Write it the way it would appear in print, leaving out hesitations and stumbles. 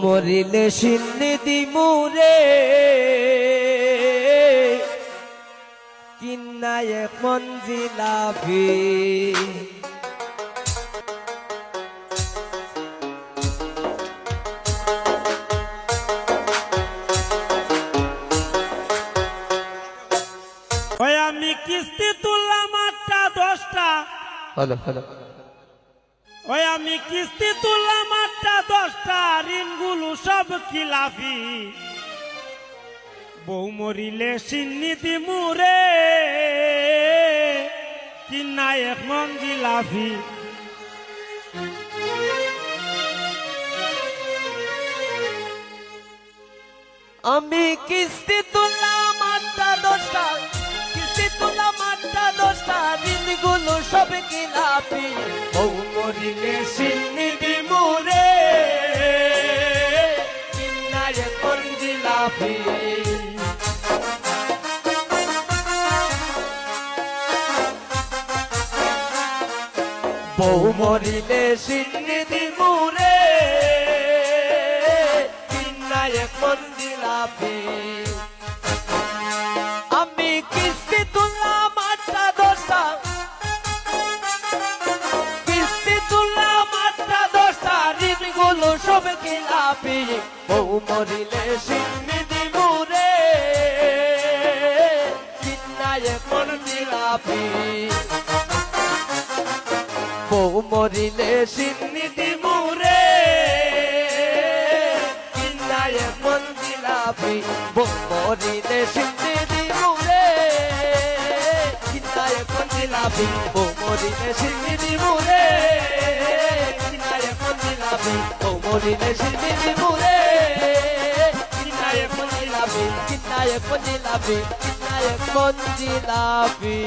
মরিলে সিন্নিধি মুরে কিন্না এক মঞ্জিলাফি ওই আমি কিস্তি তুললাম 8টা 10টা হলো হলো ওই আমি কিস্তি তুললাম 8টা 10টা ঋণগুলো সব খিলাফি বউ মরিলে সিন্নিধি মুরে কিন্না এক মঞ্জিলাফি আমি কিস্তি তুললাম 8টা 10টা কিস্তি তুললাম 8টা 10টা ঋণগুলো সব খিলাফি বউ মরিলে সিন্নিধি মুরে কিন্না এক মঞ্জিলাফি বউ মরিলে সিন্নিধি মুরে কিন্না এক মঞ্জিলাফি আমি কিস্তি তুললাম 8টা 10টা কিস্তি তুললাম 8টা 10টা ঋণগুলো সব খিলাফি বউ মরিলে সিন্নিধি মুরে কিন্না এক মঞ্জিলাফি বউ মরিলে সিন্নিধি মুরে কিন্না এক মঞ্জিলাফি বউ মরিলে সিন্নিধি মুরে কিন্না এক মঞ্জিলাফি বউ মরিলে সিন্নিধি মুরে কিন্না এক মঞ্জিলাফি বউ মরিলে সিন্নিধি মুরে কিন্না এক মঞ্জিলাফি কিন্না এক মঞ্জিলাফি কিন্না এক মঞ্জিলাফি